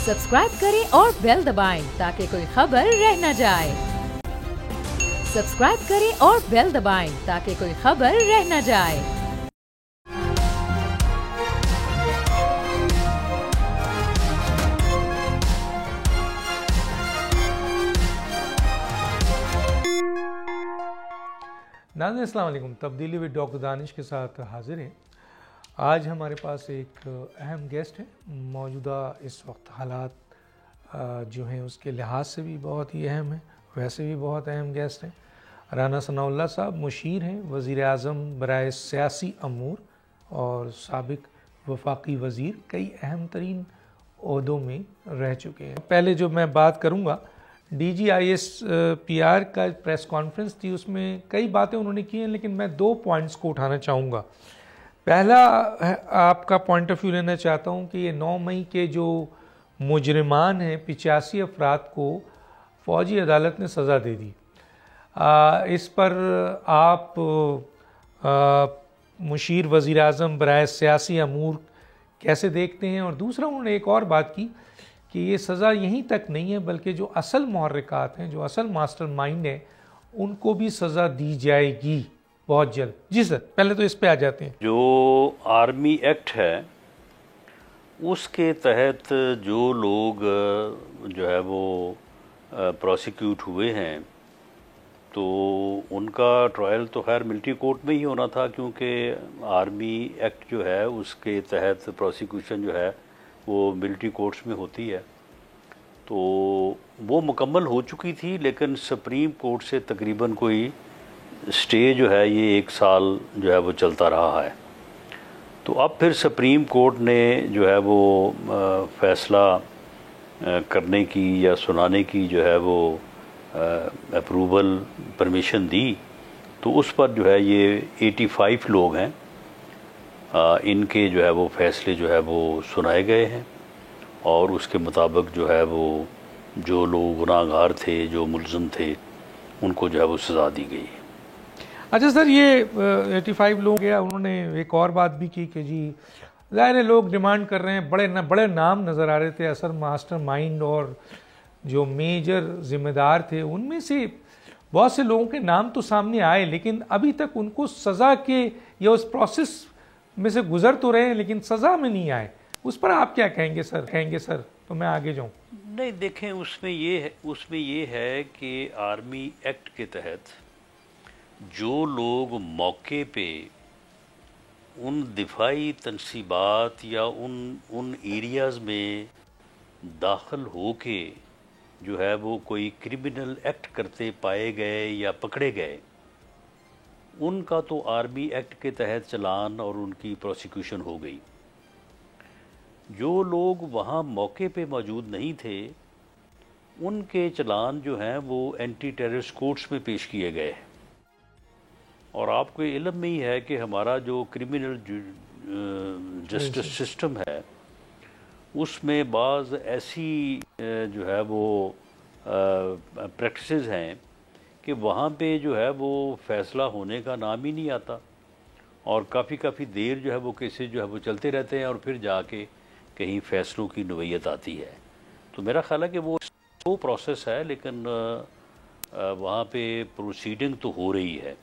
Subscribe करें और bell दबाएं ताकि कोई खबर रह न जाए। सब्सक्राइब करें और बेल दबाएं ताकि कोई खबर रह न जाए। नाज़रीन अस्सलाम वालेकुम। तब्दीली विद डॉक्टर दानिश के साथ हाजिर हैं। आज हमारे पास एक अहम गेस्ट है। मौजूदा इस वक्त हालात जो हैं उसके लिहाज से भी बहुत ही अहम है, वैसे भी बहुत अहम गेस्ट हैं। राना सनाउल्लाह साहब मुशीर हैं, वज़ीर आज़म बराए सियासी अमूर और साबिक वफाकी वज़ीर, कई अहम तरीन ओहदों में रह चुके हैं। पहले जो मैं बात करूँगा DGISPR का प्रेस कॉन्फ्रेंस थी, उसमें कई बातें उन्होंने की हैं, लेकिन मैं 2 पॉइंट्स को उठाना चाहूँगा। पहला आपका पॉइंट ऑफ व्यू लेना चाहता हूँ कि ये 9 मई के जो मुजरिमान हैं 85 अफराद को फ़ौजी अदालत ने सज़ा दे दी। इस पर आप मुशीर वज़ीर आज़म बराए सियासी अमूर कैसे देखते हैं? और दूसरा उन्होंने एक और बात की कि ये सज़ा यहीं तक नहीं है, बल्कि जो असल मुहर्रिकात हैं, जो असल मास्टरमाइंड है, उनको भी सज़ा दी जाएगी बहुत जल्द। जी सर, पहले तो इस पे आ जाते हैं। जो आर्मी एक्ट है उसके तहत जो लोग जो है वो प्रोसिक्यूट हुए हैं, तो उनका ट्रायल तो खैर मिलिट्री कोर्ट में ही होना था, क्योंकि आर्मी एक्ट जो है उसके तहत प्रोसिक्यूशन जो है वो मिलिट्री कोर्ट्स में होती है। तो वो मुकम्मल हो चुकी थी, लेकिन सुप्रीम कोर्ट से तकरीबन कोई स्टे जो है ये 1 साल जो है वो चलता रहा है। तो अब फिर सुप्रीम कोर्ट ने जो है वो फ़ैसला करने की या सुनाने की जो है वो अप्रूवल परमिशन दी। तो उस पर जो है ये 85 लोग हैं, इनके जो है वो फ़ैसले जो है वो सुनाए गए हैं, और उसके मुताबिक जो है वो जो लोग गुनाहगार थे, जो मुल्ज़िम थे, उनको जो है वो सज़ा दी गई है। अच्छा सर, ये 85 लोग गया, उन्होंने एक और बात भी की कि जी ज़ाहिर है लोग डिमांड कर रहे हैं, बड़े नाम नज़र आ रहे थे, असल मास्टरमाइंड और जो मेजर ज़िम्मेदार थे उनमें से बहुत से लोगों के नाम तो सामने आए, लेकिन अभी तक उनको सज़ा के या उस प्रोसेस में से गुजर तो रहे हैं, लेकिन सज़ा में नहीं आए। उस पर आप क्या कहेंगे सर? तो मैं आगे जाऊँ। नहीं, देखें, उसमें ये है कि आर्मी एक्ट के तहत जो लोग मौके पे उन दिफाई तनसीबात या उन एरियाज़ में दाखिल हो के जो है वो कोई क्रिमिनल एक्ट करते पाए गए या पकड़े गए, उनका तो आर्मी एक्ट के तहत चलान और उनकी प्रोसिक्यूशन हो गई। जो लोग वहाँ मौके पे मौजूद नहीं थे, उनके चलान जो हैं वो एंटी टेररिस्ट कोर्ट्स में पेश किए गए। और आपको इल्म में ही है कि हमारा जो क्रिमिनल जस्टिस सिस्टम है उसमें बाज़ ऐसी जो है वो प्रैक्टिसेस हैं कि वहाँ पे जो है वो फ़ैसला होने का नाम ही नहीं आता, और काफ़ी देर जो है वो केसेस जो है वो चलते रहते हैं, और फिर जाके कहीं फ़ैसलों की नवैयत आती है। तो मेरा ख़्याल है कि वो प्रोसेस है, लेकिन वहाँ पे प्रोसीडिंग तो हो रही है,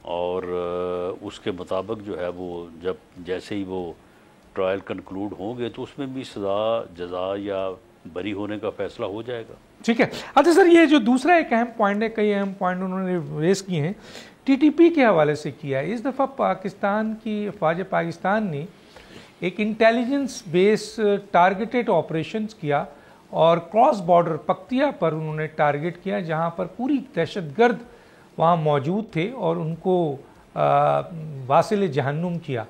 और उसके मुताबिक जो है वो जब जैसे ही वो ट्रायल कंक्लूड होंगे तो उसमें भी सज़ा, जज़ा या बरी होने का फ़ैसला हो जाएगा। ठीक है। अच्छा सर, ये जो दूसरा एक अहम पॉइंट है, कई अहम पॉइंट उन्होंने रेस किए हैं, TTP के हवाले से किया है। इस दफ़ा पाकिस्तान की फ़ौज पाकिस्तान ने एक इंटेलिजेंस बेस टारगेटेड ऑपरेशंस किया और क्रॉस बॉर्डर पक्तिया पर उन्होंने टारगेट किया, जहां पर पूरी दहशतगर्द वहां मौजूद थे और उनको वासिल जहन्नुम किया।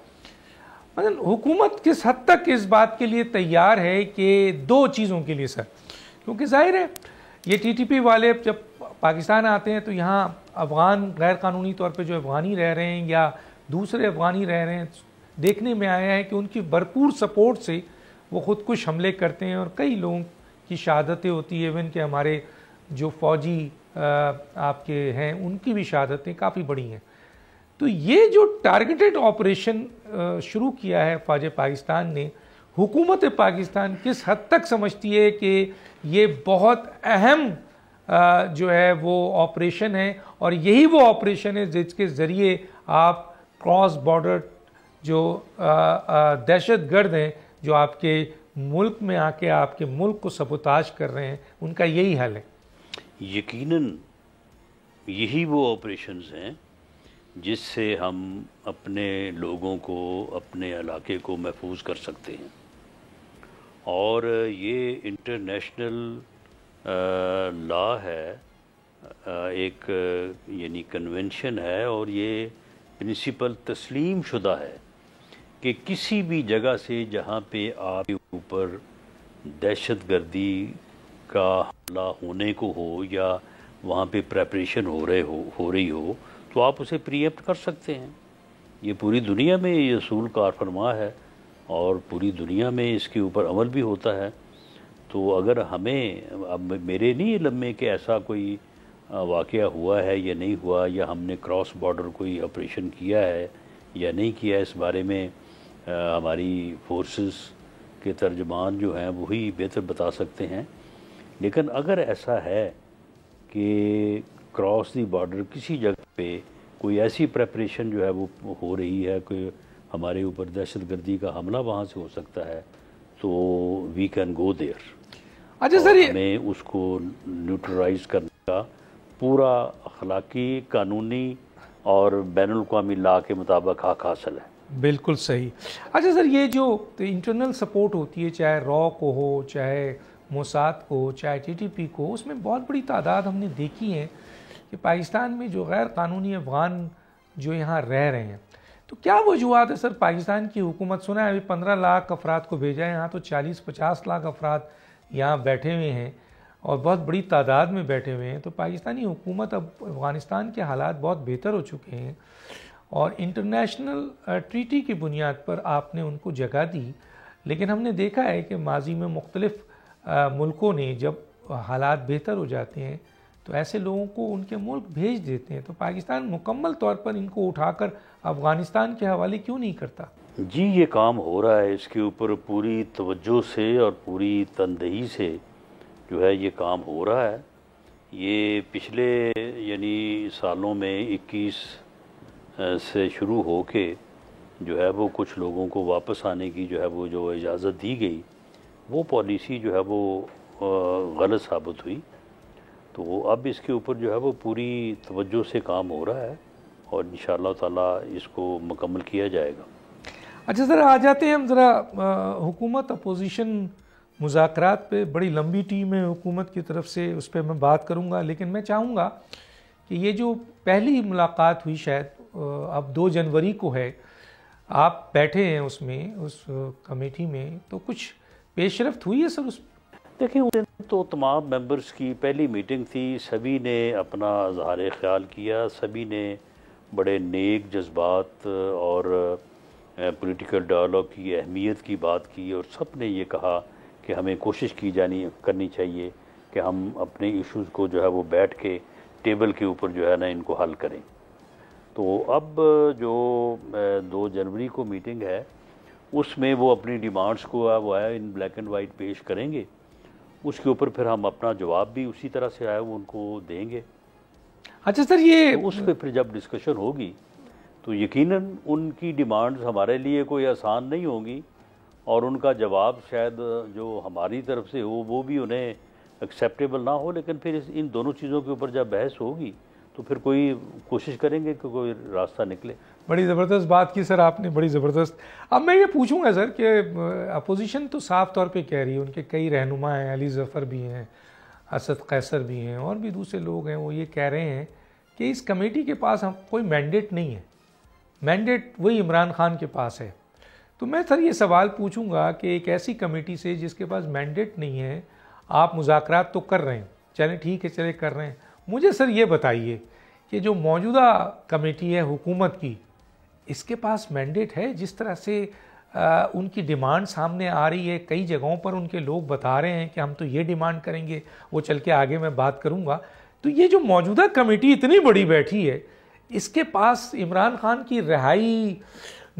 मतलब हुकूमत किस हद तक इस बात के लिए तैयार है कि 2 चीज़ों के लिए सर, क्योंकि जाहिर है ये TTP वाले जब पाकिस्तान आते हैं तो यहाँ अफ़गान गैर कानूनी तौर पे जो अफ़गानी रह रहे हैं या दूसरे अफ़गानी रह रहे हैं, देखने में आया है कि उनकी भरपूर सपोर्ट से वो ख़ुदकुश हमले करते हैं और कई लोगों की शहादतें होती है। इवन कि हमारे जो फ़ौजी आपके हैं उनकी भी शहादतें काफ़ी बड़ी हैं। तो ये जो टारगेटेड ऑपरेशन शुरू किया है फ़ौज पाकिस्तान ने, हुकूमत पाकिस्तान किस हद तक समझती है कि ये बहुत अहम जो है वो ऑपरेशन है, और यही वो ऑपरेशन है जिसके ज़रिए आप क्रॉस बॉर्डर जो दहशतगर्द हैं जो आपके मुल्क में आके आपके मुल्क को सबोताज कर रहे हैं, उनका यही हल है। यकीनन यही वो ऑपरेशंस हैं जिससे हम अपने लोगों को, अपने इलाके को महफूज कर सकते हैं। और ये इंटरनेशनल लॉ है, एक यानी कन्वेंशन है, और ये प्रिंसिपल तस्लीम शुदा है कि किसी भी जगह से जहाँ पे आपके ऊपर दहशतगर्दी का हमला होने को हो या वहाँ पे प्रेपरेशन हो रही हो तो आप उसे प्रीएम्प्ट कर सकते हैं। ये पूरी दुनिया में ये असूल कार फरमा है और पूरी दुनिया में इसके ऊपर अमल भी होता है। तो अगर हमें, अब मेरे नहीं इल्म में कि ऐसा कोई वाक़या हुआ है या नहीं हुआ, या हमने क्रॉस बॉर्डर कोई ऑपरेशन किया है या नहीं किया, इस बारे में हमारी फोर्सेस के तर्जमान जो हैं वही बेहतर बता सकते हैं। लेकिन अगर ऐसा है कि क्रॉस दी बॉर्डर किसी जगह पे कोई ऐसी प्रेपरेशन जो है वो हो रही है, कोई हमारे ऊपर दहशतगर्दी का हमला वहाँ से हो सकता है, तो वी कैन गो देयर। अच्छा सर, हमें उसको न्यूट्रलाइज करने का पूरा अखलाकी, कानूनी और बैनुल अक़वामी लॉ के मुताबिक हक हासिल है। बिल्कुल सही। अच्छा सर, ये जो इंटरनल सपोर्ट होती है, चाहे रॉ को हो, चाहे मोसाद को, चाहे टीटीपी को, उसमें बहुत बड़ी तादाद हमने देखी है कि पाकिस्तान में जो गैर कानूनी अफगान जो यहाँ रह रहे हैं, तो क्या वजूहत है सर? पाकिस्तान की हुकूमत, सुना है अभी 15 लाख अफराद को भेजा है यहाँ, तो 40-50 लाख अफराद यहाँ बैठे हुए हैं और बहुत बड़ी तादाद में बैठे हुए हैं। तो पाकिस्तानी हुकूमत, अब अफ़गानिस्तान के हालात बहुत बेहतर हो चुके हैं और इंटरनेशनल ट्रीटी की बुनियाद पर आपने उनको जगह दी, लेकिन हमने देखा है कि माजी में मुख्तलिफ मुल्कों ने जब हालात बेहतर हो जाते हैं तो ऐसे लोगों को उनके मुल्क भेज देते हैं। तो पाकिस्तान मुकम्मल तौर पर इनको उठाकर अफ़गानिस्तान के हवाले क्यों नहीं करता? जी, ये काम हो रहा है, इसके ऊपर पूरी तवज्जो से और पूरी तनदही से जो है ये काम हो रहा है। ये पिछले यानी सालों में 21 से शुरू हो के जो है वो कुछ लोगों को वापस आने की जो है वो जो इजाज़त दी गई, वो पॉलिसी जो है वो गलत साबित हुई। तो अब इसके ऊपर जो है वो पूरी तवज्जो से काम हो रहा है और इंशाअल्लाह ताला इसको मुकम्मल किया जाएगा। अच्छा सर, आ जाते हैं हम ज़रा हुकूमत अपोजिशन मुज़ाकरात पे। बड़ी लंबी टीम है हुकूमत की तरफ से, उस पर मैं बात करूँगा, लेकिन मैं चाहूँगा कि ये जो पहली मुलाकात हुई शायद अब 2 जनवरी को है, आप बैठे हैं उसमें, उस कमेटी में, तो कुछ पेशरफ्त हुई है सर उसमें? देखिए, उस दिन तो तमाम मेंबर्स की पहली मीटिंग थी, सभी ने अपना इज़हार ख्याल किया, सभी ने बड़े नेक जज्बात और पॉलिटिकल डायलॉग की अहमियत की बात की और सब ने ये कहा कि हमें कोशिश करनी चाहिए कि हम अपने इश्यूज़ को जो है वो बैठ के टेबल के ऊपर जो है ना इनको हल करें। तो अब जो 2 जनवरी को मीटिंग है उसमें वो अपनी डिमांड्स को वो है इन ब्लैक एंड वाइट पेश करेंगे, उसके ऊपर फिर हम अपना जवाब भी उसी तरह से आया वो उनको देंगे। अच्छा सर, ये तो उस पर फिर जब डिस्कशन होगी तो यकीनन उनकी डिमांड्स हमारे लिए कोई आसान नहीं होगी और उनका जवाब शायद जो हमारी तरफ से हो वो भी उन्हें एक्सेप्टेबल ना हो, लेकिन फिर इन दोनों चीज़ों के ऊपर जब बहस होगी तो फिर कोई कोशिश करेंगे कि कोई रास्ता निकले। बड़ी ज़बरदस्त बात की सर आपने, बड़ी ज़बरदस्त। अब मैं ये पूछूंगा सर कि अपोजिशन तो साफ तौर पे कह रही है, उनके कई रहनुमा हैं, अली ज़फ़र भी हैं, असद कैसर भी हैं और भी दूसरे लोग हैं, वो ये कह रहे हैं कि इस कमेटी के पास हम कोई मैंडेट नहीं है, मैंडेट वही इमरान खान के पास है। तो मैं सर ये सवाल पूछूंगा कि एक ऐसी कमेटी से जिसके पास मैंडेट नहीं है, आप मुज़ाकरात तो कर रहे हैं, चलें ठीक है, चले कर रहे हैं, मुझे सर ये बताइए कि जो मौजूदा कमेटी है हुकूमत की, इसके पास मैंडेट है? जिस तरह से उनकी डिमांड सामने आ रही है, कई जगहों पर उनके लोग बता रहे हैं कि हम तो ये डिमांड करेंगे, वो चल के आगे मैं बात करूंगा। तो ये जो मौजूदा कमेटी इतनी बड़ी बैठी है, इसके पास इमरान खान की रिहाई,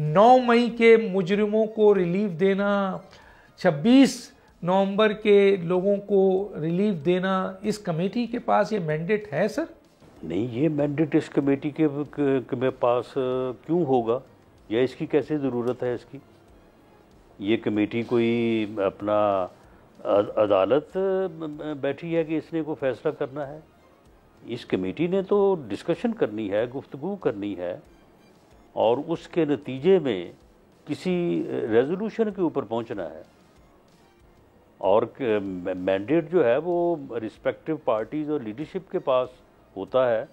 9 मई के मुजरिमों को रिलीफ देना, 26 नवंबर के लोगों को रिलीफ देना, इस कमेटी के पास ये मैंडेट है सर? नहीं, ये मैंडेट इस कमेटी के पास क्यों होगा, या इसकी कैसे ज़रूरत है इसकी? ये कमेटी कोई अपना अदालत बैठी है कि इसने कोई फैसला करना है? इस कमेटी ने तो डिस्कशन करनी है, गुफ्तगू करनी है, और उसके नतीजे में किसी रेजोल्यूशन के ऊपर पहुंचना है। और मैंडेट जो है वो रिस्पेक्टिव पार्टीज़ और लीडरशिप के पास होता है,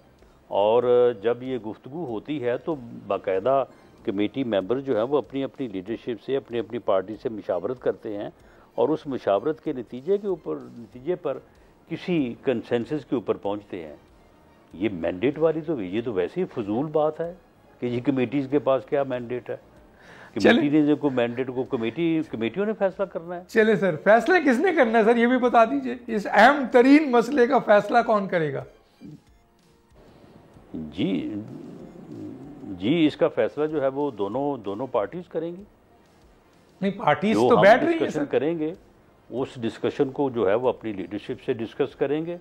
और जब ये गुफ्तगू होती है तो बाकायदा कमेटी मेंबर जो है वो अपनी अपनी लीडरशिप से, अपनी अपनी पार्टी से मशावरत करते हैं, और उस मशावरत के नतीजे पर किसी कंसेंसस के ऊपर पहुंचते हैं। ये मैंडेट वाली तो ये तो वैसे ही फजूल बात है कि ये कमेटीज़ के पास क्या मैंडेट है। कमेटी ने जो मैंडेट को कमेटियों ने फैसला करना है। चले सर, फैसला किसने करना है सर, ये भी बता दीजिए। इस अहम तरीन मसले का फैसला कौन करेगा? जी इसका फैसला जो है वो दोनों पार्टीज करेंगी। नहीं, पार्टीज तो बैठ रही है सर। करेंगे, उस डिस्कशन को जो है वो अपनी लीडरशिप से डिस्कस करेंगे।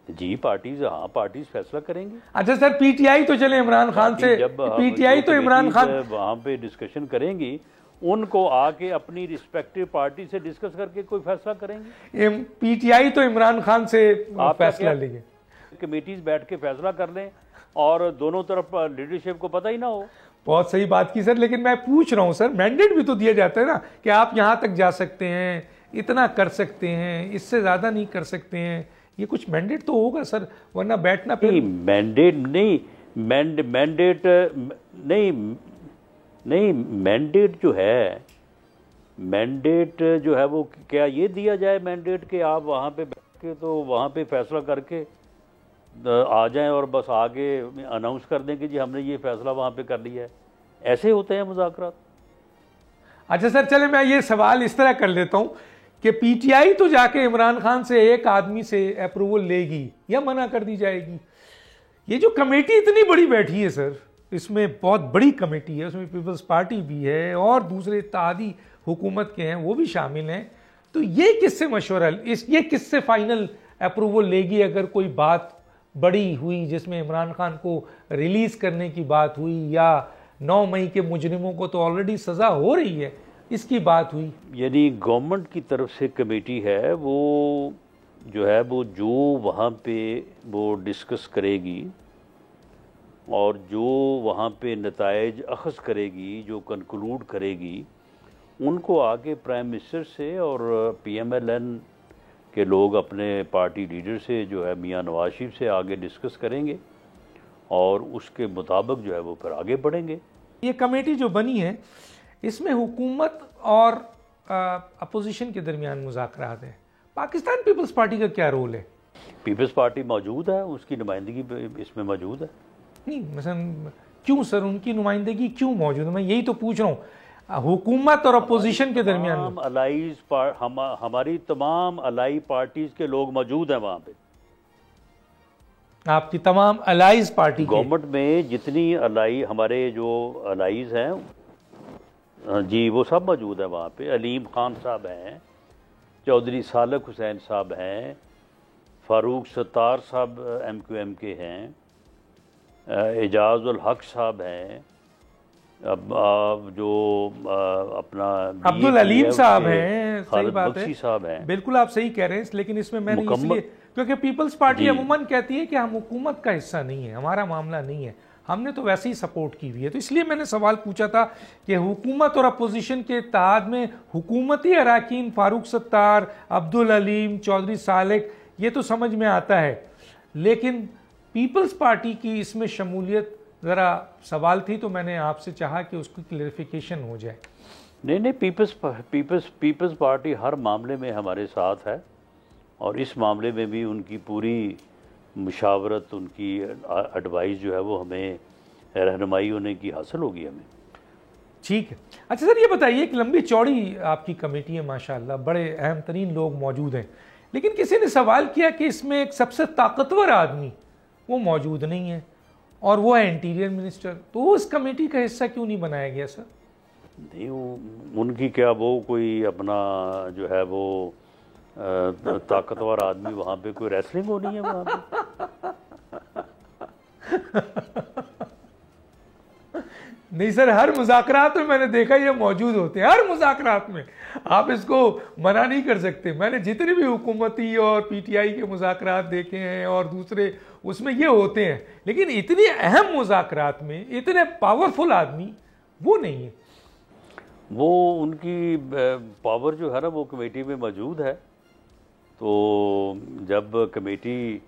जी पार्टीज फैसला करेंगे। अच्छा सर, पीटीआई तो चले इमरान खान से, पीटीआई तो इमरान खान वहां पे डिस्कशन करेंगी, उनको आके अपनी रिस्पेक्टिव पार्टी से डिस्कस करके कोई फैसला करेंगे। पीटीआई तो इमरान खान से फैसला लेंगे। कमेटीज बैठ के फैसला कर लें और दोनों तरफ लीडरशिप को पता ही ना हो। बहुत सही बात की सर, लेकिन मैं पूछ रहा हूं सर, मैंडेट भी तो दिया जाता है ना कि आप यहां तक जा सकते हैं, इतना कर सकते हैं, इससे ज्यादा नहीं कर सकते हैं। ये कुछ मैंडेट तो होगा सर, वरना बैठना नहीं, मैंडेट नहीं, मैंडेट जो है वो क्या ये दिया जाए मैंडेट कि आप वहाँ पे बैठ के तो वहाँ पे फैसला करके आ जाएं और बस आगे अनाउंस कर दें कि जी हमने ये फैसला वहाँ पे कर लिया है? ऐसे होते हैं मुज़ाकरात। अच्छा सर, चले मैं ये सवाल इस तरह कर लेता हूँ कि पीटीआई तो जाके इमरान खान से एक आदमी से अप्रूवल लेगी या मना कर दी जाएगी? ये जो कमेटी इतनी बड़ी बैठी है सर, इसमें बहुत बड़ी कमेटी है, उसमें पीपल्स पार्टी भी है और दूसरे इत्तेहादी हुकूमत के हैं, वो भी शामिल हैं। तो ये किससे मशवरा, ये किससे फाइनल अप्रूवल लेगी अगर कोई बात बड़ी हुई जिसमें इमरान खान को रिलीज करने की बात हुई, या 9 मई के मुजरिमों को तो ऑलरेडी सजा हो रही है, इसकी बात हुई? यानी गवर्नमेंट की तरफ से कमेटी है, वो जो है वो जो वहाँ पे वो डिस्कस करेगी और जो वहाँ पे नताइज अखज़ करेगी, जो कंक्लूड करेगी, उनको आगे प्राइम मिनिस्टर से और पीएमएलएन के लोग अपने पार्टी लीडर से जो है मियां नवाज शरीफ से आगे डिस्कस करेंगे और उसके मुताबिक जो है वो फिर आगे बढ़ेंगे। ये कमेटी जो बनी है इसमें हुकूमत और अपोजिशन के दरमियान मुज़ाकरात हैं। पाकिस्तान पीपल्स पार्टी का क्या रोल है? पीपल्स पार्टी मौजूद है, उसकी नुमाइंदगी इसमें मौजूद है। नहीं मसलन क्यों सर, उनकी नुमाइंदगी क्यों मौजूद है? मैं यही तो पूछ रहा हूँ। हुकूमत और अपोजिशन के दरमियान हमारी तमाम अलाई पार्टीज के लोग मौजूद हैं वहाँ पे। आपकी तमाम अलाइज पार्टी, गवर्नमेंट में जितनी अलाई, हमारे जो अलाइज हैं जी, वो सब मौजूद है वहाँ पे। अलीम खान साहब हैं, चौधरी सालक हुसैन साहब हैं, फारूक सत्तार साहब MQM के हैं, एजाज उल हक साहब हैं, अब जो अपना अब्दुल अलीम साहब हैं, सही बात है, साहब हैं। बिल्कुल आप सही कह रहे हैं, लेकिन इसमें मैंने इसलिए क्योंकि पीपल्स पार्टी अमूमन कहती है कि हम हुकूमत का हिस्सा नहीं है, हमारा मामला नहीं है, हमने तो वैसे ही सपोर्ट की हुई है। तो इसलिए मैंने सवाल पूछा था कि हुकूमत और अपोजिशन के इत्तेहाद में हुकूमती अरकान फारूक सत्तार, अब्दुल अलीम, चौधरी सालेक, ये तो समझ में आता है, लेकिन पीपल्स पार्टी की इसमें शमूलियत ज़रा सवाल थी, तो मैंने आपसे चाहा कि उसकी क्लैरिफिकेशन हो जाए। नहीं, पीपल्स पार्टी हर मामले में हमारे साथ है और इस मामले में भी उनकी पूरी मुशावरत, उनकी एडवाइस जो है वो हमें रहनुमाई होने की हासिल होगी हमें। ठीक है। अच्छा सर, ये बताइए कि लंबी चौड़ी आपकी कमेटी है माशाल्लाह, बड़े अहम तरीन लोग मौजूद हैं, लेकिन किसी ने सवाल किया कि इसमें एक सबसे ताकतवर आदमी वो मौजूद नहीं है और वो है इंटीरियर मिनिस्टर, तो उस कमेटी का हिस्सा क्यों नहीं बनाया गया सर? नहीं, उनकी क्या, वो कोई अपना जो है वो ताकतवर आदमी, वहाँ पे कोई रेसलिंग होनी है वहाँ पे? नहीं सर, हर मुज़ाकरात में मैंने देखा ये मौजूद होते हैं, हर मुज़ाकरात में। आप इसको मना नहीं कर सकते। मैंने जितने भी हुकूमती और पीटीआई के मुज़ाकरात देखे हैं और दूसरे, उसमें ये होते हैं, लेकिन इतनी अहम मुज़ाकरात में इतने पावरफुल आदमी वो नहीं है। वो उनकी पावर जो है ना वो कमेटी में मौजूद है। तो जब कमेटी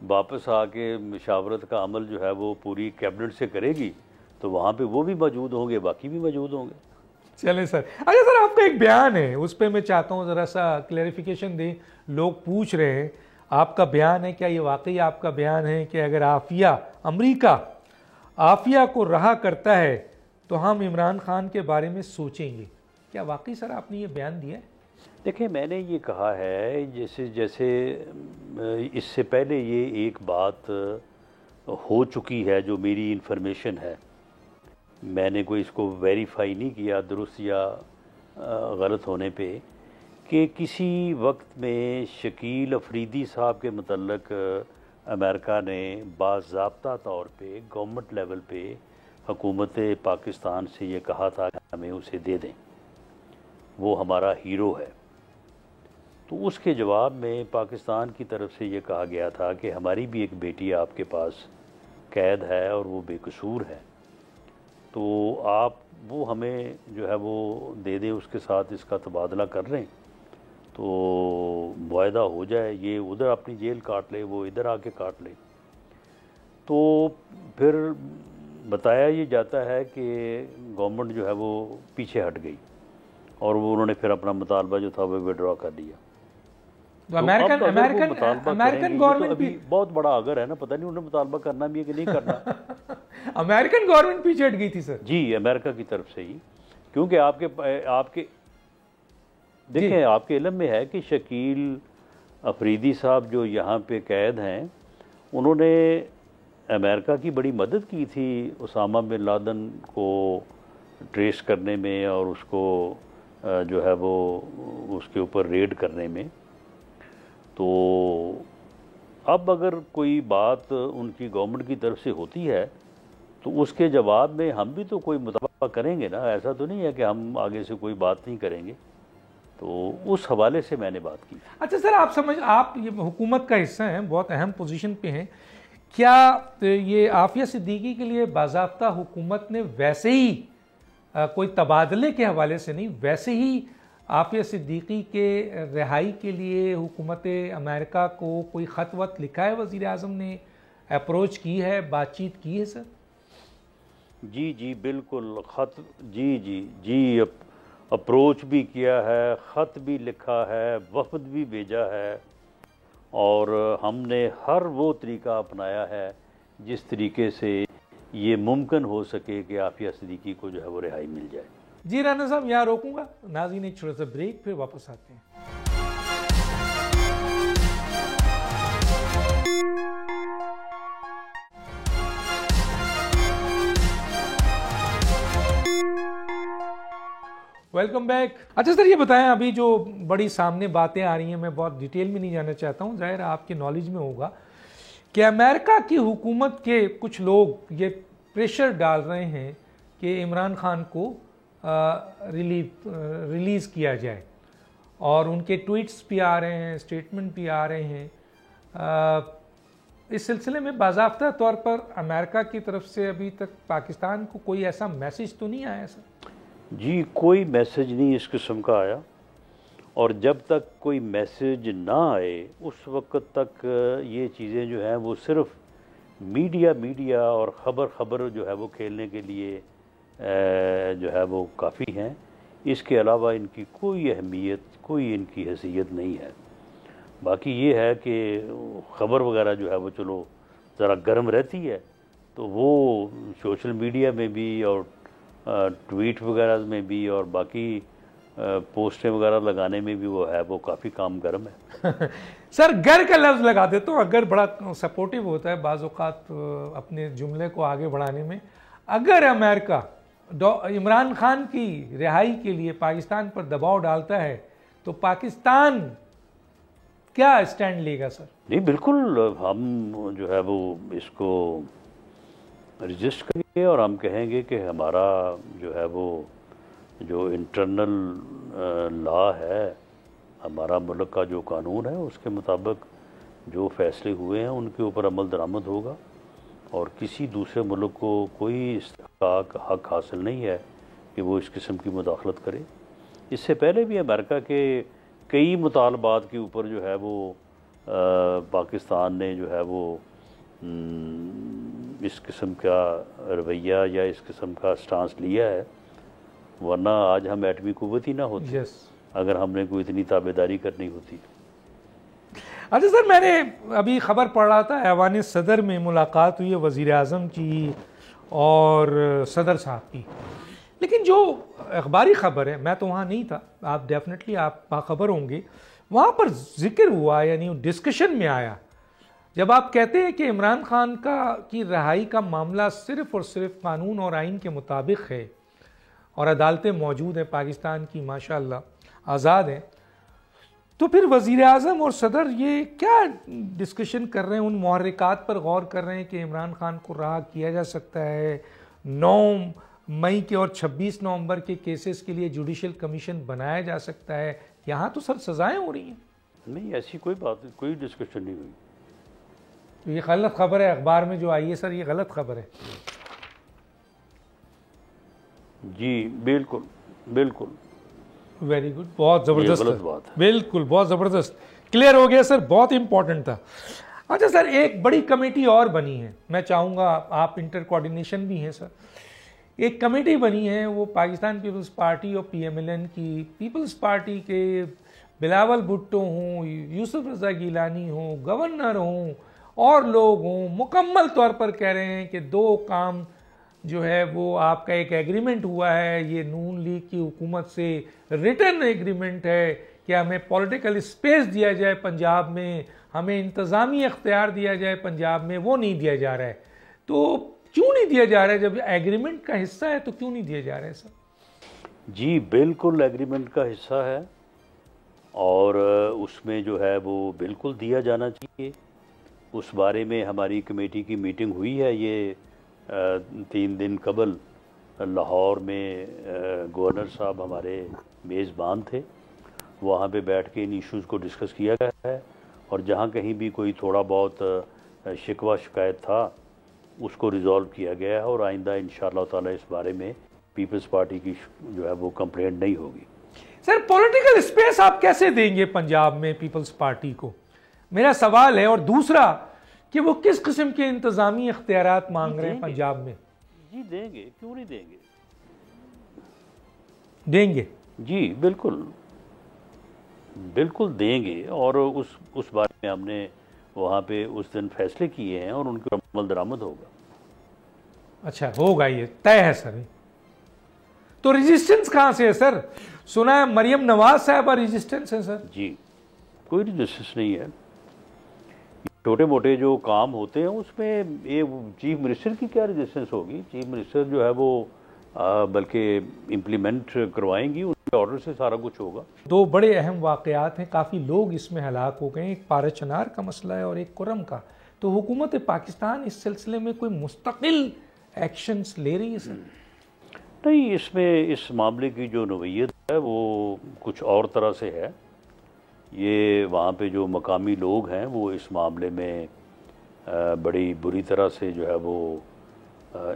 वापस आके मुशावरत का अमल जो है वो पूरी कैबिनेट से करेगी तो वहाँ पे वो भी मौजूद होंगे, बाकी भी मौजूद होंगे। चले सर। अच्छा सर, आपका एक बयान है, उस पर मैं चाहता हूँ ज़रा सा क्लैरिफिकेशन दें। लोग पूछ रहे हैं, आपका बयान है, क्या ये वाकई आपका बयान है कि अगर आफिया, अमेरिका आफिया को रहा करता है तो हम इमरान खान के बारे में सोचेंगे? क्या वाकई सर आपने ये बयान दिया है? देखिए, मैंने ये कहा है, जैसे इससे पहले ये एक बात हो चुकी है जो मेरी इन्फॉर्मेशन है, मैंने कोई इसको वेरीफाई नहीं किया दुरुस्त या गलत होने पे, कि किसी वक्त में शकील अफरीदी साहब के मतलब अमेरिका ने बाज़ाब्ता तौर पे गवर्नमेंट लेवल पे हुकूमत पाकिस्तान से ये कहा था कि हमें उसे दे दें, वो हमारा हीरो है। तो उसके जवाब में पाकिस्तान की तरफ से ये कहा गया था कि हमारी भी एक बेटी आपके पास कैद है और वो बेकसूर है, तो आप वो हमें जो है वो दे दें, उसके साथ इसका तबादला कर लें तो मुआहदा हो जाए, ये उधर अपनी जेल काट ले, वो इधर आके काट ले। तो फिर बताया ये जाता है कि गवर्नमेंट जो है वो पीछे हट गई और वो उन्होंने फिर अपना मुतालबा जो था वो विड्रॉ कर लिया। तो अमेरिकन गवर्नमेंट अभी बहुत बड़ा अगर है ना, पता नहीं उन्हें मुतालबा करना भी है कि नहीं करना। अमेरिकन गवर्नमेंट पीछे हट गई थी सर? जी, अमेरिका की तरफ से ही, क्योंकि आपके देखें, आपके इल्म में है कि शकील अफरीदी साहब जो यहाँ पे कैद हैं, उन्होंने अमेरिका की बड़ी मदद की थी उसामा बिन लादेन को ट्रेस करने में और उसको जो है वो उसके ऊपर रेड करने में। तो अब अगर कोई बात उनकी गवर्नमेंट की तरफ से होती है तो उसके जवाब में हम भी तो कोई मुतालबा करेंगे ना, ऐसा तो नहीं है कि हम आगे से कोई बात नहीं करेंगे। तो उस हवाले से मैंने बात की। अच्छा सर, आप ये हुकूमत का हिस्सा हैं, बहुत अहम पोजीशन पे हैं, क्या ये आफिया सिद्दीकी के लिए बाज़ाब्ता हुकूमत ने वैसे ही कोई तबादले के हवाले से नहीं, वैसे ही आफिया सिद्दीकी के रिहाई के लिए हुकूमत अमेरिका को कोई ख़त वत लिखा है? वज़ीर आज़म ने अप्रोच की है, बातचीत की है सर? जी जी बिल्कुल, ख़त, जी अप्रोच भी किया है, ख़त भी लिखा है, वफ़द भी भेजा है और हमने हर वो तरीका अपनाया है जिस तरीके से ये मुमकिन हो सके कि आफिया सिद्दीकी को जो है वो रिहाई मिल जाए। जी राना साहब, यहाँ रोकूंगा। नाज़रीन, एक छोटा सा ब्रेक, फिर वापस आते हैं। Welcome back. अच्छा सर, ये बताएं, अभी जो बड़ी सामने बातें आ रही हैं, मैं बहुत डिटेल में नहीं जाना चाहता हूँ, जाहिर आपके नॉलेज में होगा कि अमेरिका की हुकूमत के कुछ लोग ये प्रेशर डाल रहे हैं कि इमरान खान को रिलीज़ किया जाए और उनके ट्वीट्स भी आ रहे हैं, स्टेटमेंट भी आ रहे हैं। इस सिलसिले में बाज़ाब्ता तौर पर अमेरिका की तरफ से अभी तक पाकिस्तान को कोई ऐसा मैसेज तो नहीं आया सर? जी, कोई मैसेज नहीं इस किस्म का आया और जब तक कोई मैसेज ना आए उस वक्त तक ये चीज़ें जो हैं वो सिर्फ मीडिया और ख़बर जो है वो खेलने के लिए जो है वो काफ़ी हैं। इसके अलावा इनकी कोई अहमियत, कोई इनकी हैसियत नहीं है। बाकी ये है कि ख़बर वगैरह जो है वो चलो ज़रा गर्म रहती है तो वो सोशल मीडिया में भी और ट्वीट वगैरह में भी और बाकी पोस्टें वगैरह लगाने में भी वो है, वो काफ़ी काम गर्म है। सर, घर का लफ्ज़ लगा देता हूँ, अगर बड़ा सपोर्टिव होता है बाज़ औक़ात अपने जुमले को आगे बढ़ाने में। अगर अमेरिका इमरान खान की रिहाई के लिए पाकिस्तान पर दबाव डालता है तो पाकिस्तान क्या स्टैंड लेगा सर? नहीं, बिल्कुल हम जो है वो इसको रजिस्ट करेंगे और हम कहेंगे कि हमारा जो है वो जो इंटरनल लॉ है, हमारा मुल्क का जो कानून है, उसके मुताबिक जो फैसले हुए हैं उनके ऊपर अमल दरामद होगा और किसी दूसरे मुल्क को कोई इसका हक हासिल नहीं है कि वो इस किस्म की मुदाखलत करे। इससे पहले भी अमेरिका के कई मुतालबात के ऊपर जो है वो पाकिस्तान ने जो है वो इस किस्म का रवैया या इस किस्म का स्टांस लिया है, वरना आज हम एटमी कुव्वत ही ना होती अगर हमने कोई इतनी ताबेदारी करनी होती। अच्छा सर, मैंने अभी ख़बर पढ़ रहा था ऐवान सदर में मुलाकात हुई है वज़ीर आज़म की और सदर साहब की, लेकिन जो अखबारी ख़बर है, मैं तो वहाँ नहीं था, आप डेफिनेटली आप बाखबर होंगे, वहाँ पर जिक्र हुआ यानी डिस्कशन में आया जब आप कहते हैं कि इमरान खान की रिहाई का मामला सिर्फ़ और सिर्फ कानून और आइन के मुताबिक है और अदालतें मौजूद हैं पाकिस्तान की माशाअल्लाह आज़ाद हैं, तो फिर वज़ीर आज़म और सदर ये क्या डिस्कशन कर रहे हैं, उन मुहर्रिकात पर गौर कर रहे हैं कि इमरान खान को रहा किया जा सकता है, 9 मई के और 26 नवंबर के केसेस के लिए जुडिशल कमीशन बनाया जा सकता है, यहाँ तो सर सज़ाएं हो रही हैं। नहीं, ऐसी कोई बात, कोई डिस्कशन नहीं हुई। तो ये गलत खबर है अखबार में जो आई है सर, ये गलत खबर है। जी बिल्कुल बिल्कुल, वेरी गुड, बहुत ज़बरदस्त बात है। बिल्कुल बहुत ज़बरदस्त, क्लियर हो गया सर, बहुत इंपॉर्टेंट था। अच्छा सर, एक बड़ी कमेटी और बनी है, मैं चाहूँगा आप इंटर कोऑर्डिनेशन भी हैं सर, एक कमेटी बनी है वो पाकिस्तान पीपल्स पार्टी और PMLN की, पीपल्स पार्टी के बिलावल भुट्टो हों, यूसुफ रज़ा गिलानी हों, गवर्नर हों और लोग हों, मुकम्मल तौर पर कह रहे हैं कि 2 काम जो है वो आपका एक एग्रीमेंट हुआ है, ये नून लीग की हुकूमत से रिटर्न एग्रीमेंट है कि हमें पॉलिटिकल स्पेस दिया जाए पंजाब में, हमें इंतज़ामी अख्तियार दिया जाए पंजाब में, वो नहीं दिया जा रहा है। तो क्यों नहीं दिया जा रहा है? जब एग्रीमेंट का हिस्सा है तो क्यों नहीं दिया जा रहा है सर? जी बिल्कुल एग्रीमेंट का हिस्सा है और उसमें जो है वो बिल्कुल दिया जाना चाहिए। उस बारे में हमारी कमेटी की मीटिंग हुई है, ये 3 दिन कबल लाहौर में गवर्नर साहब हमारे मेज़बान थे, वहाँ पे बैठ के इन इश्यूज़ को डिस्कस किया गया है और जहाँ कहीं भी कोई थोड़ा बहुत शिकवा शिकायत था उसको रिज़ॉल्व किया गया है और आइंदा इंशाअल्लाह ताला इस बारे में पीपल्स पार्टी की जो है वो कंप्लेंट नहीं होगी। सर पॉलिटिकल स्पेस आप कैसे देंगे पंजाब में पीपल्स पार्टी को, मेरा सवाल है, और दूसरा कि वो किस किस्म के इंतजामी अख्तियारात मांग रहे हैं पंजाब में? जी देंगे, क्यों नहीं देंगे, देंगे जी बिल्कुल बिल्कुल देंगे और उस बारे में हमने वहाँ पे उस दिन फैसले किए हैं और उनके अमल दरामद होगा। अच्छा होगा, ये तय है सर। तो रेजिस्टेंस कहाँ से है सर? सुना है मरियम नवाज साहब रेजिस्टेंस है सर? जी कोई रेजिस्टेंस नहीं है, छोटे मोटे जो काम होते हैं उसमें ये चीफ मिनिस्टर की क्या रेजिस्टेंस होगी? चीफ मिनिस्टर जो है वो बल्कि इम्प्लीमेंट करवाएंगी, उनके ऑर्डर से सारा कुछ होगा। 2 बड़े अहम वाक़यात हैं, काफ़ी लोग इसमें हलाक हो गए, एक पारा चनार का मसला है और एक कुरम का। तो हुकूमत पाकिस्तान इस सिलसिले में कोई मुस्तकिल एक्शंस ले रही है सर? नहीं, इसमें इस मामले की जो नोयत है वो कुछ और तरह से है। ये वहाँ पे जो मकामी लोग हैं वो इस मामले में बड़ी बुरी तरह से जो है वो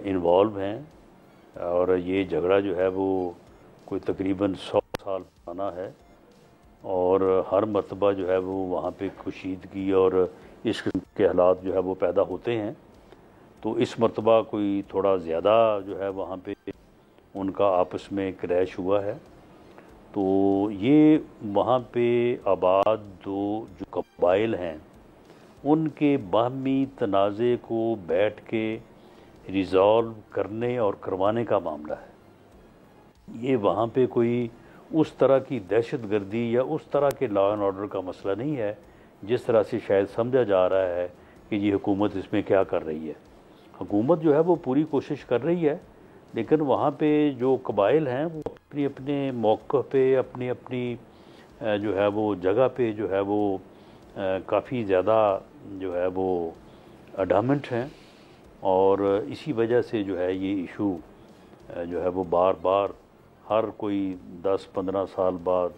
इन्वॉल्व हैं और ये झगड़ा जो है वो कोई तकरीबन 100 साल पुराना है और हर मरतबा जो है वो वहाँ पे कशीदगी और इस किस्म के हालात जो है वो पैदा होते हैं। तो इस मरतबा कोई थोड़ा ज़्यादा जो है वहाँ पे उनका आपस में क्रैश हुआ है। तो ये वहाँ पे आबाद 2 जो कबाइल हैं उनके बाहमी तनाज़े को बैठ के रिज़ॉल्व करने और करवाने का मामला है। ये वहाँ पे कोई उस तरह की दहशत गर्दी या उस तरह के लॉ एंड ऑर्डर का मसला नहीं है जिस तरह से शायद समझा जा रहा है कि ये हुकूमत इसमें क्या कर रही है। हुकूमत जो है वो पूरी कोशिश कर रही है लेकिन वहाँ पे जो कबाइल हैं वो अपनी अपने मौक़ पे, अपनी अपनी जो है वो जगह पे जो है वो काफ़ी ज़्यादा जो है वो अडामेंट हैं, और इसी वजह से जो है ये इशू जो है वो बार बार हर कोई 10-15 साल बाद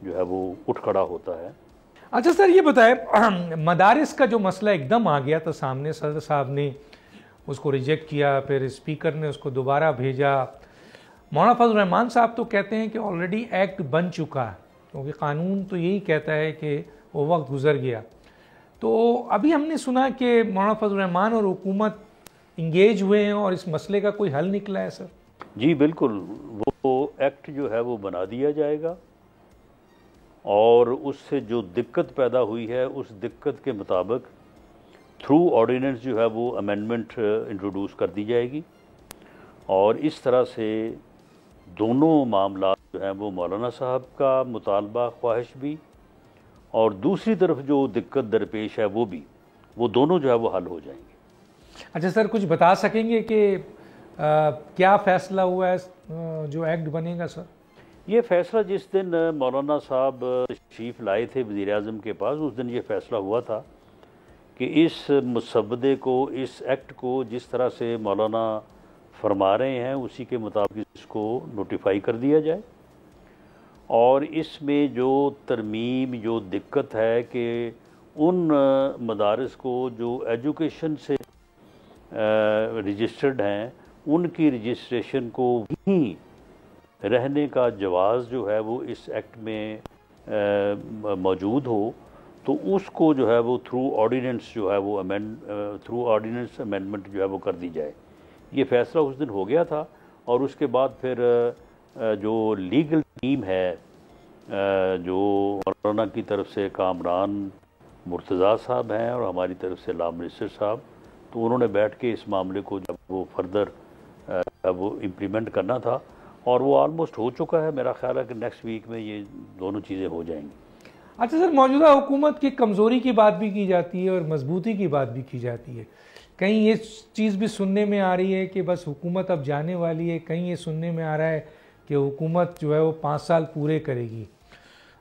जो है वो उठ खड़ा होता है। अच्छा सर, ये बताएं, मदारिस का जो मसला एकदम आ गया था सामने, सदर साहब ने उसको रिजेक्ट किया, फिर स्पीकर ने उसको दोबारा भेजा। मौलाना फजल रहमान साहब तो कहते हैं कि ऑलरेडी एक्ट बन चुका है, क्योंकि कानून तो यही कहता है कि वो वक्त गुजर गया। तो अभी हमने सुना कि मौलाना फजल रहमान और हुकूमत इंगेज हुए हैं और इस मसले का कोई हल निकला है सर? जी बिल्कुल, वो एक्ट जो है वो बना दिया जाएगा, और उससे जो दिक्कत पैदा हुई है उस दिक्कत के मुताबिक थ्रू ऑर्डिनेंस जो है वो अमेंडमेंट इंट्रोड्यूस कर दी जाएगी, और इस तरह से दोनों मामला जो हैं वो मौलाना साहब का मुतालबा, ख्वाहिश भी, और दूसरी तरफ जो दिक्कत दरपेश है वो दोनों जो है वो हल हो जाएंगे। अच्छा सर, कुछ बता सकेंगे कि क्या फ़ैसला हुआ है जो एक्ट बनेगा सर? ये फ़ैसला जिस दिन मौलाना साहब तशरीफ़ लाए थे वज़ीर आज़म के पास, उस दिन ये फ़ैसला हुआ था कि इस मुसव्वदे को, इस एक्ट को जिस तरह से मौलाना फरमा रहे हैं उसी के मुताबिक इसको नोटिफाई कर दिया जाए, और इसमें जो तरमीम, जो दिक्कत है कि उन मदारिस को जो एजुकेशन से रजिस्टर्ड हैं उनकी रजिस्ट्रेशन को भी रहने का जवाज़ जो है वो इस एक्ट में मौजूद हो, तो उसको जो है वो थ्रू ऑर्डिनेंस जो है वो थ्रू ऑर्डिनेंस अमेंडमेंट जो है वो कर दी जाए। ये फ़ैसला उस दिन हो गया था, और उसके बाद फिर जो लीगल टीम है जो मौलाना की तरफ से कामरान मुर्तज़ा साहब हैं और हमारी तरफ से लॉ मिनिस्टर साहब, तो उन्होंने बैठ के इस मामले को जब वो फर्दर वो इम्प्लीमेंट करना था, और वो ऑलमोस्ट हो चुका है। मेरा ख्याल है कि नेक्स्ट वीक में ये दोनों चीज़ें हो जाएंगी। अच्छा सर, मौजूदा हुकूमत की कमज़ोरी की बात भी की जाती है और मजबूती की बात भी की जाती है। कहीं ये चीज़ भी सुनने में आ रही है कि बस हुकूमत अब जाने वाली है, कहीं ये सुनने में आ रहा है कि हुकूमत जो है वो 5 साल पूरे करेगी।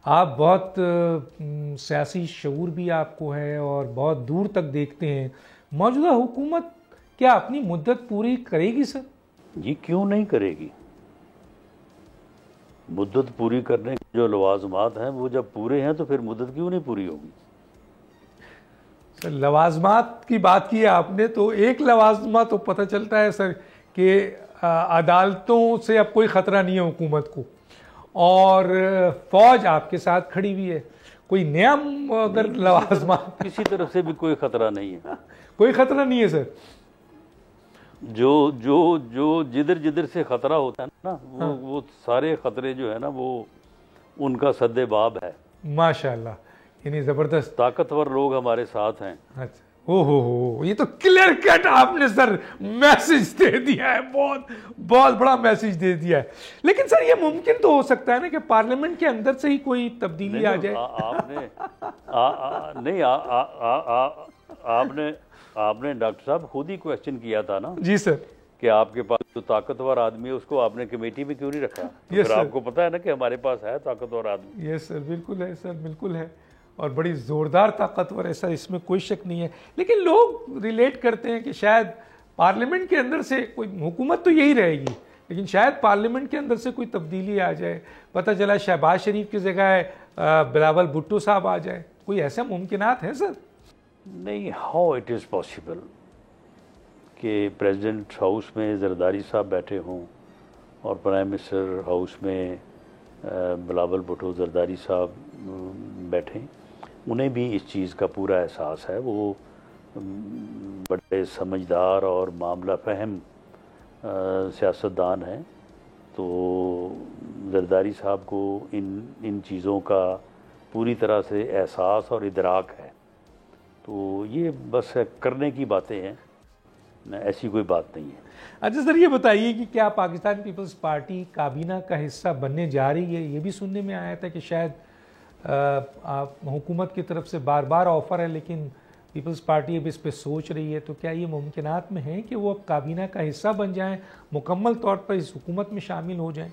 आप बहुत सियासी शऊर भी आपको है और बहुत दूर तक देखते हैं। मौजूदा हुकूमत क्या अपनी मुद्दत पूरी करेगी सर? जी क्यों नहीं करेगी। मुद्दत पूरी करने के जो लवाजमात हैं वो जब पूरे हैं तो फिर मुद्दत क्यों नहीं पूरी होगी। सर लवाजमात की बात की है आपने, तो एक लवाजमा तो पता चलता है सर कि अदालतों से अब कोई ख़तरा नहीं है हुकूमत को, और फौज आपके साथ खड़ी हुई है। कोई नया अगर लवाजमा किसी तरफ से भी कोई ख़तरा नहीं है। कोई ख़तरा नहीं है सर। जो जो जो जिधर जिधर से ख़तरा होता है ना वो सारे ख़तरे जो है ना वो उनका सद्देबाब है। माशाल्लाह, यानी ज़बरदस्त ताकतवर लोग हमारे साथ हैं। अच्छा, हो, ये तो क्लियर कट आपने सर मैसेज दे दिया है, बहुत बहुत बड़ा मैसेज दे दिया है। लेकिन सर ये मुमकिन तो हो सकता है ना कि पार्लियामेंट के अंदर से ही कोई तब्दीली आ जाए। आपने डॉक्टर साहब खुद ही क्वेश्चन किया था ना। जी सर, कि आपके पास जो ताकतवर आदमी है उसको आपने कमेटी में क्यों नहीं रखा। तो फिर आपको पता है ना कि हमारे पास है ताकतवर आदमी। यस सर, बिल्कुल है सर, बिल्कुल है, और बड़ी ज़ोरदार ताकतवर है सर, इसमें कोई शक नहीं है। लेकिन लोग रिलेट करते हैं कि शायद पार्लियामेंट के अंदर से कोई, हुकूमत तो यही रहेगी लेकिन शायद पार्लियामेंट के अंदर से कोई तब्दीली आ जाए। पता चला शहबाज शरीफ की जगह बिलावल भुट्टो साहब आ जाए, कोई ऐसा मुमकिनात है सर? नहीं, हाउ इट इज़ पॉसिबल कि प्रेसिडेंट हाउस में जरदारी साहब बैठे हों और प्राइम मिनिस्टर हाउस में बिलावल भुट्टो जरदारी साहब बैठें। उन्हें भी इस चीज़ का पूरा एहसास है। वो बड़े समझदार और मामला फहम सियासतदान हैं, तो जरदारी साहब को इन चीज़ों का पूरी तरह से एहसास और इदराक है। तो ये बस करने की बातें हैं, ऐसी कोई बात नहीं है। अच्छा सर, ये बताइए कि क्या पाकिस्तान पीपल्स पार्टी काबीना का हिस्सा बनने जा रही है? ये भी सुनने में आया था कि शायद हुकूमत की तरफ से बार बार ऑफ़र है लेकिन पीपल्स पार्टी अब इस पे सोच रही है, तो क्या ये मुमकिनात में है कि वो अब काबीना का हिस्सा बन जाएं, मुकम्मल तौर पर इस हुकूमत में शामिल हो जाएं?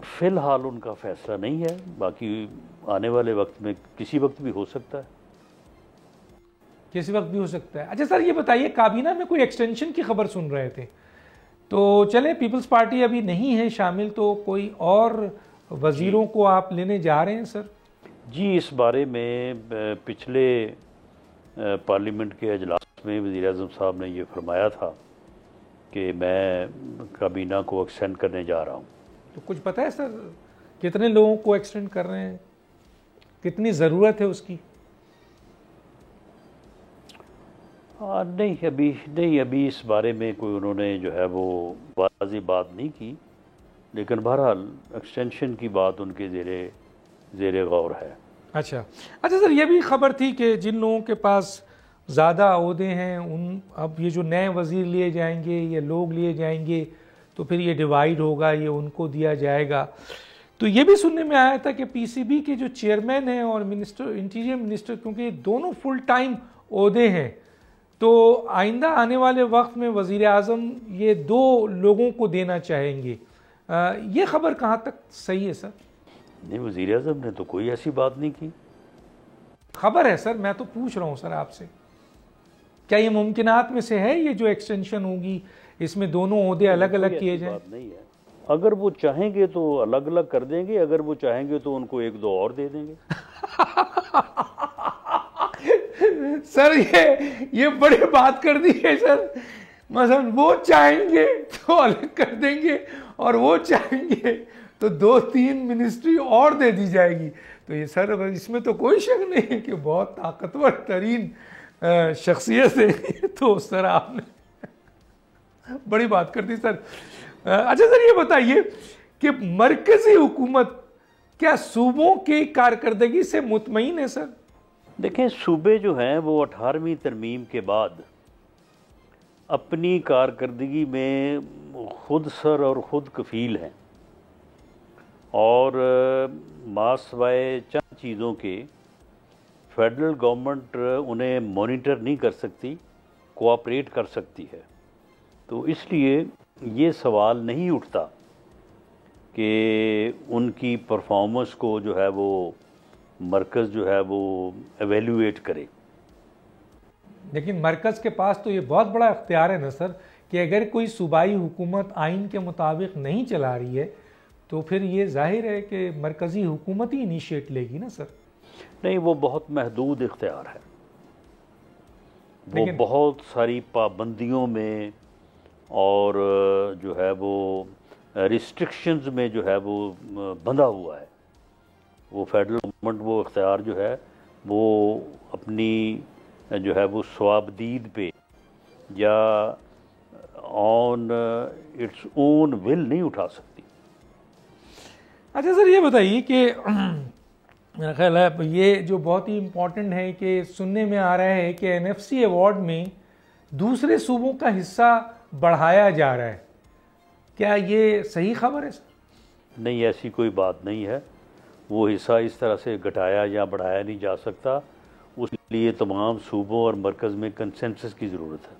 फिलहाल उनका फैसला नहीं है, बाकी आने वाले वक्त में किसी वक्त भी हो सकता है। किसी वक्त भी हो सकता है। अच्छा सर, ये बताइए, काबीना में कोई एक्सटेंशन की खबर सुन रहे थे, तो चले पीपल्स पार्टी अभी नहीं है शामिल, तो कोई और वजीरों को आप लेने जा रहे हैं सर? जी, इस बारे में पिछले पार्लियामेंट के अजलास में वज़ीर-ए-आज़म साहब ने ये फरमाया था कि मैं काबीना को एक्सटेंड करने जा रहा हूँ। तो कुछ पता है सर कितने लोगों को एक्सटेंड कर रहे हैं, कितनी ज़रूरत है उसकी? नहीं, अभी इस बारे में कोई उन्होंने जो है वो वाज़ेह बात नहीं की, लेकिन बहरहाल एक्सटेंशन की बात उनके ज़ेरे गौर है। अच्छा सर, ये भी खबर थी कि जिन लोगों के पास ज़्यादा ओहदे हैं उन, अब ये जो नए वज़ीर लिए जाएंगे, ये लोग लिए जाएंगे, तो फिर ये डिवाइड होगा, ये उनको दिया जाएगा। तो ये भी सुनने में आया था कि पीसीबी के जो चेयरमैन हैं और मिनिस्टर, इंटीरियर मिनिस्टर, क्योंकि दोनों फुल टाइम ओहदे हैं, तो आइंदा आने वाले वक्त में वज़ीर आज़म ये 2 लोगों को देना चाहेंगे। ये खबर कहाँ तक सही है सर? नहीं, वज़ीर-ए-आज़म ने तो कोई ऐसी बात नहीं की। खबर है सर, मैं तो पूछ रहा हूँ सर आपसे, क्या ये मुमकिनात में से है, ये जो एक्सटेंशन होगी इसमें दोनों ओहदे अलग अलग किए जाएं? बात नहीं है, अगर वो चाहेंगे तो अलग अलग कर देंगे, अगर वो चाहेंगे तो उनको 1-2 और दे देंगे। सर ये बड़ी बात कर दी है सर, मसलन वो चाहेंगे तो अलग कर देंगे और वो चाहेंगे तो 2-3 मिनिस्ट्री और दे दी जाएगी। तो ये सर, इसमें तो कोई शक नहीं है कि बहुत ताकतवर तरीन शख्सियत है। तो सर आपने बड़ी बात कर दी सर। अच्छा सर, ये बताइए कि मरकजी हुकूमत क्या सूबों की कारकर्दगी से मुतमईन है सर? देखें, सूबे जो हैं वो 18वीं तरमीम के बाद अपनी कारकर्दगी में खुद सर और ख़ुद कफ़ील हैं, और मासवाए चंद चीज़ों के फेडरल गवर्नमेंट उन्हें मॉनिटर नहीं कर सकती, कोऑपरेट कर सकती है। तो इसलिए ये सवाल नहीं उठता कि उनकी परफॉर्मेंस को जो है वो मरकज़ जो है वो एवेल्यूएट करे। लेकिन मरकज़ के पास तो ये बहुत बड़ा इख्तियार है ना सर, कि अगर कोई सूबाई हुकूमत आइन के मुताबिक नहीं चला रही है तो फिर ये जाहिर है कि मरकज़ी हुकूमत ही इनिशिएट लेगी ना सर? नहीं, वो बहुत महदूद इख्तियार है, वो बहुत सारी पाबंदियों में और जो है वो रिस्ट्रिक्शंस में जो है वो बंधा हुआ है। वो फेडरल गवर्नमेंट वो इख्तियार जो है वो अपनी जो है वो स्वाबदीद पे या ऑन इट्स ओन विल नहीं उठा सकती। अच्छा सर, ये बताइए कि मेरा ख्याल है ये जो बहुत ही इम्पोर्टेंट है कि सुनने में आ रहा है कि एनएफसी अवार्ड में दूसरे सूबों का हिस्सा बढ़ाया जा रहा है, क्या ये सही खबर है सर? नहीं, ऐसी कोई बात नहीं है। वो हिस्सा इस तरह से घटाया या बढ़ाया नहीं जा सकता, उसलिए तमाम सूबों और मरकज़ में कंसेंसस की ज़रूरत है।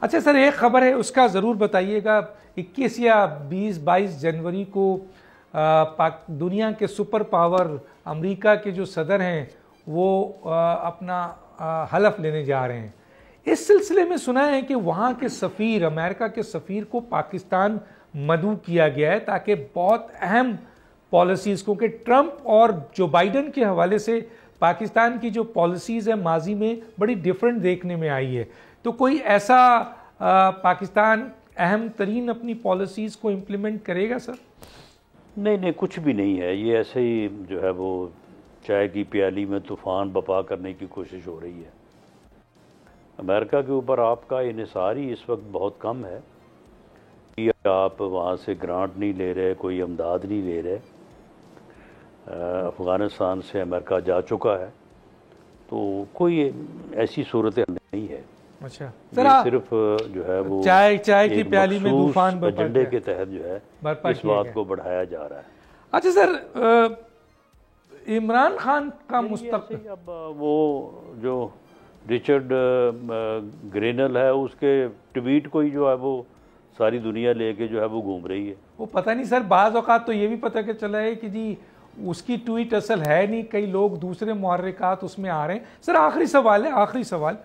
अच्छा सर, एक खबर है उसका ज़रूर बताइएगा। 21 या 20-22 जनवरी को दुनिया के सुपर पावर अमेरिका के जो सदर हैं वो अपना हलफ लेने जा रहे हैं। इस सिलसिले में सुना है कि वहाँ के सफ़ीर, अमेरिका के सफ़ीर को पाकिस्तान मदऊ किया गया है ताकि बहुत अहम पॉलिसीज़, क्योंकि ट्रंप और जो बाइडन के हवाले से पाकिस्तान की जो पॉलिसीज़ है माजी में बड़ी डिफरेंट देखने में आई है, तो कोई ऐसा पाकिस्तान अहम तरीन अपनी पॉलिसीज़ को इम्प्लीमेंट करेगा सर? नहीं, कुछ भी नहीं है। ये ऐसे ही जो है वो चाय की प्याली में तूफ़ान बपा करने की कोशिश हो रही है। अमेरिका के ऊपर आपका इन्हिसार ही इस वक्त बहुत कम है कि आप वहाँ से ग्रांट नहीं ले रहे, कोई इमदाद नहीं ले रहे। अफ़गानिस्तान से अमेरिका जा चुका है, तो कोई ऐसी सूरत नहीं है। अच्छा सर, सिर्फ जो है वो चाय की प्याली में तूफान एजेंडे के तहत जो है इस बात को बढ़ाया जा रहा है। अच्छा सर, इमरान खान का मुस्तक़बिल, अब वो जो रिचर्ड ग्रेनल है, उसके ट्वीट को ही जो है वो सारी दुनिया लेके जो है वो घूम रही है। वो पता नहीं सर, बाज़ औक़ात तो ये भी पता के चला है कि जी उसकी ट्वीट असल है नहीं, कई लोग दूसरे मुहर्रिकात उसमें आ रहे हैं। सर आखिरी सवाल है, आखिरी सवाल,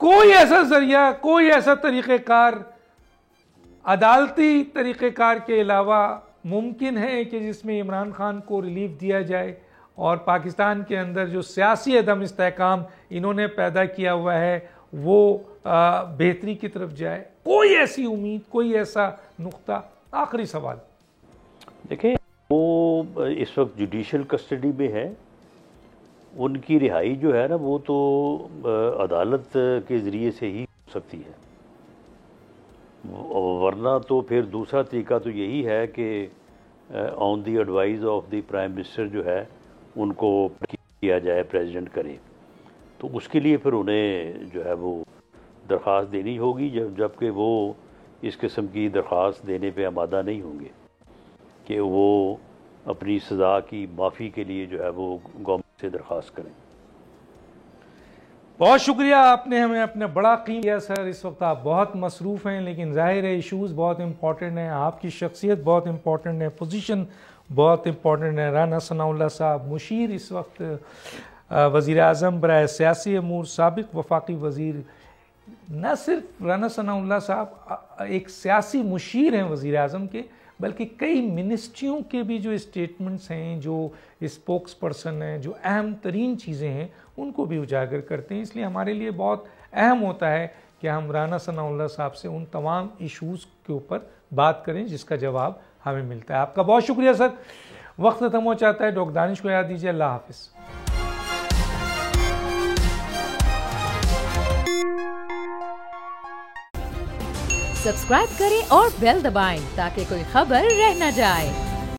कोई ऐसा जरिया, कोई ऐसा तरीक़ेकार अदालती तरीक़ेकार के अलावा मुमकिन है कि जिसमें इमरान खान को रिलीफ दिया जाए और पाकिस्तान के अंदर जो सियासी अदम इस्तेहकाम इन्होंने पैदा किया हुआ है वो बेहतरी की तरफ जाए? कोई ऐसी उम्मीद, कोई ऐसा नुक्ता? आखिरी सवाल। देखिए, वो इस वक्त जुडिशल कस्टडी में है, उनकी रिहाई जो है ना वो तो अदालत के ज़रिए से ही हो सकती है, वरना तो फिर दूसरा तरीका तो यही है कि on the advice of the prime minister जो है उनको किया जाए, प्रेसिडेंट करे, तो उसके लिए फिर उन्हें जो है वो दरख्वास्त देनी होगी, जबकि वो इस किस्म की दरख्वास्त देने पे आमादा नहीं होंगे कि वो अपनी सज़ा की माफ़ी के लिए जो है वो गवर्नमेंट से दरख्वास्त करें। बहुत शुक्रिया, आपने हमें अपने बड़ा कीमत दिया सर। इस वक्त आप बहुत मसरूफ़ हैं, लेकिन ज़ाहिर है इशूज़ बहुत इंपॉर्टेंट हैं, आपकी शख्सियत बहुत इंपॉर्टेंट है, पोजीशन बहुत इंपॉर्टेंट है। राना सनाउल्लाह साहब मुशीर, इस वक्त वज़ीर आज़म बराए सियासी अमूर, साबिक़ वफाकी वज़ीर। न सिर्फ राना सनाउल्लाह साहब एक सियासी मुशीर हैं वज़ीर आज़म के, बल्कि कई मिनिस्ट्रियों के भी जो स्टेटमेंट्स हैं, जो स्पोक्स पर्सन हैं, जो अहम तरीन चीज़ें हैं, उनको भी उजागर करते हैं। इसलिए हमारे लिए बहुत अहम होता है कि हम राना सनाउल्लाह साहब से उन तमाम इशूज़ के ऊपर बात करें जिसका जवाब हमें मिलता है। आपका बहुत शुक्रिया सर। वक्त ख़त्म हो जाता है, डॉक्टर दानिश को याद दीजिए। अल्लाह हाफिज़। सब्सक्राइब करें और बेल दबाएं ताकि कोई खबर रह न जाए।